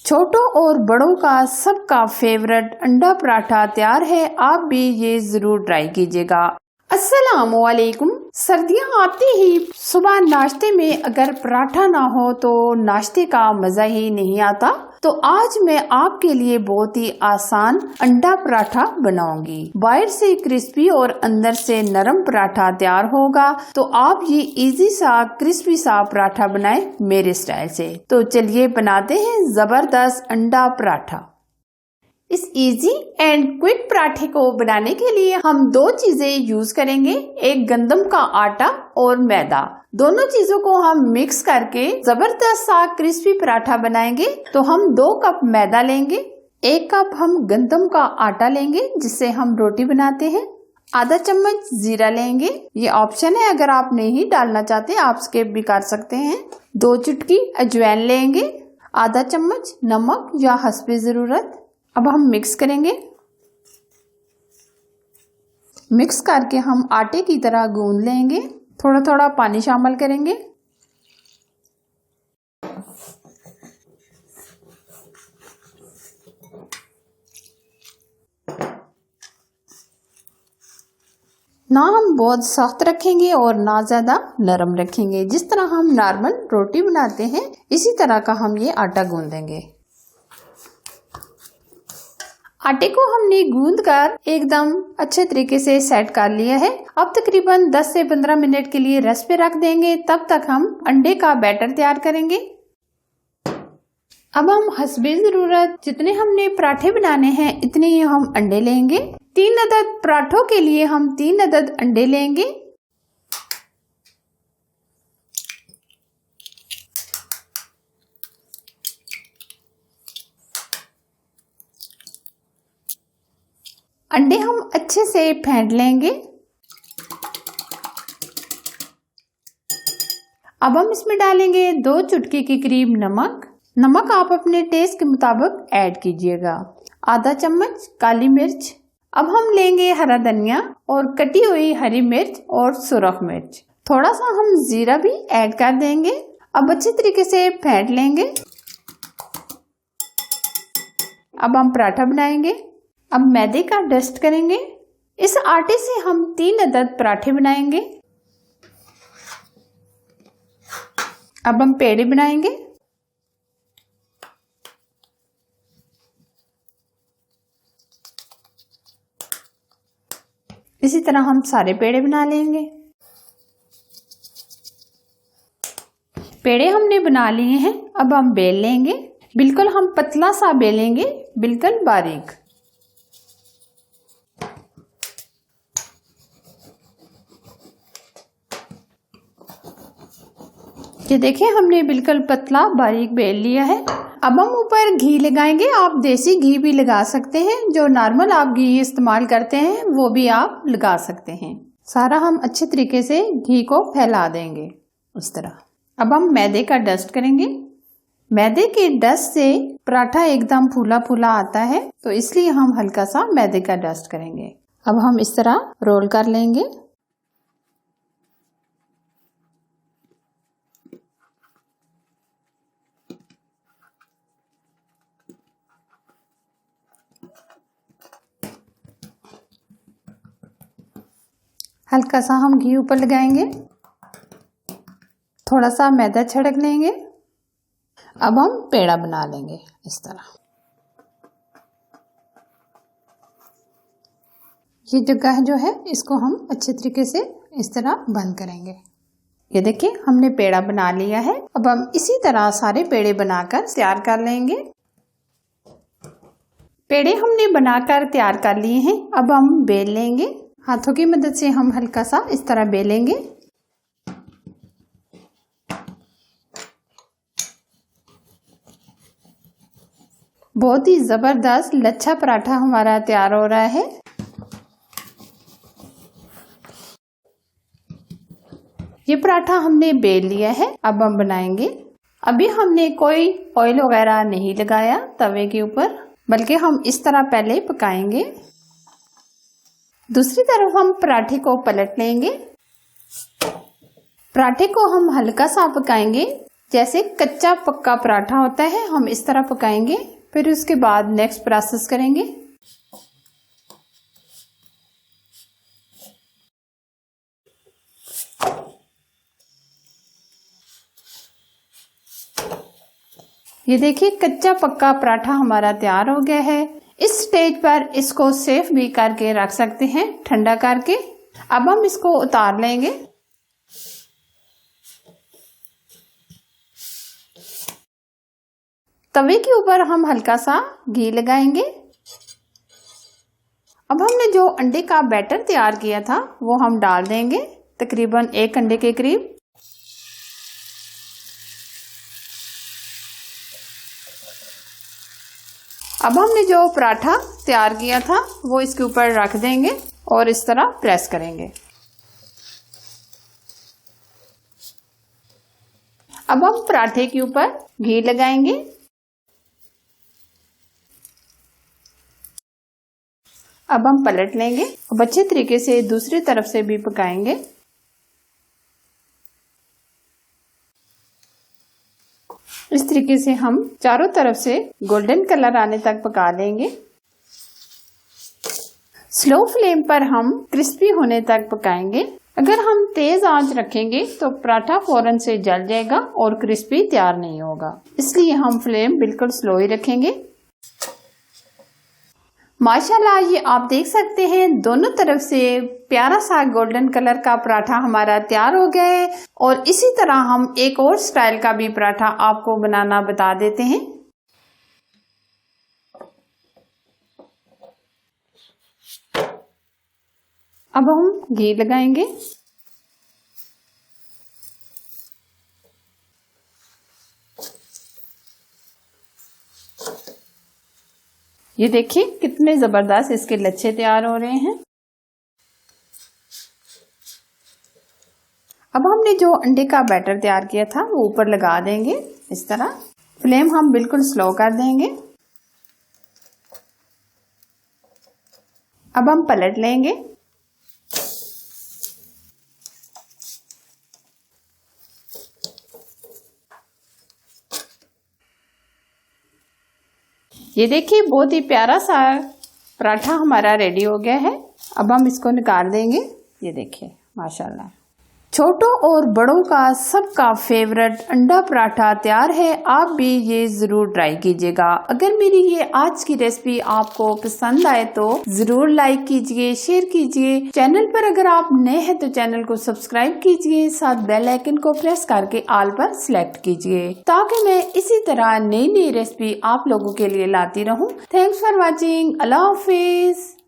छोटों और बड़ों का सबका फेवरेट अंडा पराठा तैयार है। आप भी ये जरूर ट्राई कीजिएगा। अस्सलामुअलैकुम। सर्दियां आती ही सुबह नाश्ते में अगर पराठा ना हो तो नाश्ते का मजा ही नहीं आता। तो आज मैं आपके लिए बहुत ही आसान अंडा पराठा बनाऊंगी। बाहर से क्रिस्पी और अंदर से नरम पराठा तैयार होगा। तो आप ये इजी सा क्रिस्पी सा पराठा बनाएं मेरे स्टाइल से। तो चलिए बनाते हैं जबरदस्त अंडा पराठा। इस इजी एंड क्विक पराठे को बनाने के लिए हम दो चीजें यूज करेंगे, एक गंदम का आटा और मैदा। दोनों चीजों को हम मिक्स करके जबरदस्त सा क्रिस्पी पराठा बनाएंगे। तो हम 2 कप मैदा लेंगे, 1 कप हम गंदम का आटा लेंगे जिससे हम रोटी बनाते हैं, आधा चम्मच जीरा लेंगे, ये ऑप्शन है, अगर आप नहीं डालना चाहते आप स्किप भी कर सकते हैं। 2 चुटकी अजवाइन लेंगे, आधा चम्मच नमक या हस्बे जरूरत। अब हम मिक्स करेंगे। मिक्स करके हम आटे की तरह गूंद लेंगे, थोड़ा थोड़ा पानी शामिल करेंगे। ना हम बहुत सख्त रखेंगे और ना ज्यादा नरम रखेंगे। जिस तरह हम नॉर्मल रोटी बनाते हैं इसी तरह का हम ये आटा गूंदेंगे। आटे को हमने गूंद कर एकदम अच्छे तरीके से सेट कर लिया है। अब तकरीबन 10 से 15 मिनट के लिए रेस्ट पे रख देंगे। तब तक हम अंडे का बैटर तैयार करेंगे। अब हम हस्बे जरूरत जितने हमने पराठे बनाने हैं इतने ही हम अंडे लेंगे। 3 अदद पराठों के लिए हम 3 अदद अंडे लेंगे। अंडे हम अच्छे से फेंट लेंगे। अब हम इसमें डालेंगे 2 चुटकी के करीब नमक। नमक आप अपने टेस्ट के मुताबिक ऐड कीजिएगा। आधा चम्मच काली मिर्च। अब हम लेंगे हरा धनिया और कटी हुई हरी मिर्च और सुरख मिर्च। थोड़ा सा हम जीरा भी ऐड कर देंगे। अब अच्छे तरीके से फेंट लेंगे। अब हम पराठा बनाएंगे। अब मैदे का डस्ट करेंगे। इस आटे से हम 3 अदद पराठे बनाएंगे। अब हम पेड़े बनाएंगे। इसी तरह हम सारे पेड़े बना लेंगे। पेड़े हमने बना लिए हैं। अब हम बेल लेंगे। बिल्कुल हम पतला सा बेलेंगे, बिल्कुल बारीक। ये देखिए हमने बिल्कुल पतला बारीक बेल लिया है। अब हम ऊपर घी लगाएंगे। आप देसी घी भी लगा सकते हैं, जो नॉर्मल आप घी इस्तेमाल करते हैं वो भी आप लगा सकते हैं। सारा हम अच्छे तरीके से घी को फैला देंगे इस तरह। अब हम मैदे का डस्ट करेंगे। मैदे के डस्ट से पराठा एकदम फूला फूला आता है, तो इसलिए हम हल्का सा मैदे का डस्ट करेंगे। अब हम इस तरह रोल कर लेंगे। हल्का सा हम घी ऊपर लगाएंगे, थोड़ा सा मैदा छिड़क लेंगे। अब हम पेड़ा बना लेंगे इस तरह। ये जगह जो है इसको हम अच्छे तरीके से इस तरह बंद करेंगे। ये देखिए हमने पेड़ा बना लिया है। अब हम इसी तरह सारे पेड़े बनाकर तैयार कर लेंगे। पेड़े हमने बनाकर तैयार कर लिए हैं। अब हम बेल लेंगे। हाथों की मदद से हम हल्का सा इस तरह बेलेंगे। बहुत ही जबरदस्त लच्छा पराठा हमारा तैयार हो रहा है। ये पराठा हमने बेल लिया है। अब हम बनाएंगे। अभी हमने कोई ऑयल वगैरह नहीं लगाया तवे के ऊपर, बल्कि हम इस तरह पहले पकाएंगे। दूसरी तरफ हम पराठे को पलट लेंगे। पराठे को हम हल्का सा पकाएंगे जैसे कच्चा पक्का पराठा होता है हम इस तरह पकाएंगे। फिर उसके बाद नेक्स्ट प्रोसेस करेंगे। ये देखिए कच्चा पक्का पराठा हमारा तैयार हो गया है। इस स्टेज पर इसको सेफ भी करके रख सकते हैं, ठंडा करके। अब हम इसको उतार लेंगे। तवे के ऊपर हम हल्का सा घी लगाएंगे। अब हमने जो अंडे का बैटर तैयार किया था वो हम डाल देंगे, तकरीबन 1 अंडे के करीब। अब हमने जो पराठा तैयार किया था वो इसके ऊपर रख देंगे और इस तरह प्रेस करेंगे। अब हम पराठे के ऊपर घी लगाएंगे। अब हम पलट लेंगे। अब अच्छे तरीके से दूसरी तरफ से भी पकाएंगे। इस तरीके से हम चारों तरफ से गोल्डन कलर आने तक पका लेंगे। स्लो फ्लेम पर हम क्रिस्पी होने तक पकाएंगे। अगर हम तेज आंच रखेंगे तो पराठा फौरन से जल जाएगा और क्रिस्पी तैयार नहीं होगा, इसलिए हम फ्लेम बिल्कुल स्लो ही रखेंगे। माशाल्लाह, ये आप देख सकते हैं दोनों तरफ से प्यारा सा गोल्डन कलर का पराठा हमारा तैयार हो गया है। और इसी तरह हम एक और स्टाइल का भी पराठा आपको बनाना बता देते हैं। अब हम घी लगाएंगे। ये देखिए कितने जबरदस्त इसके लच्छे तैयार हो रहे हैं। अब हमने जो अंडे का बैटर तैयार किया था वो ऊपर लगा देंगे इस तरह। फ्लेम हम बिल्कुल स्लो कर देंगे। अब हम पलट लेंगे। ये देखिए बहुत ही प्यारा सा पराठा हमारा रेडी हो गया है। अब हम इसको निकाल देंगे। ये देखिए माशाल्लाह, छोटों और बड़ों का सबका फेवरेट अंडा पराठा तैयार है। आप भी ये जरूर ट्राई कीजिएगा। अगर मेरी ये आज की रेसिपी आपको पसंद आए तो जरूर लाइक कीजिए, शेयर कीजिए। चैनल पर अगर आप नए हैं तो चैनल को सब्सक्राइब कीजिए, साथ बेल आइकन को प्रेस करके ऑल पर सिलेक्ट कीजिए, ताकि मैं इसी तरह नई नई रेसिपी आप लोगों के लिए लाती रहूं। Thanks for watching. Allah Hafiz.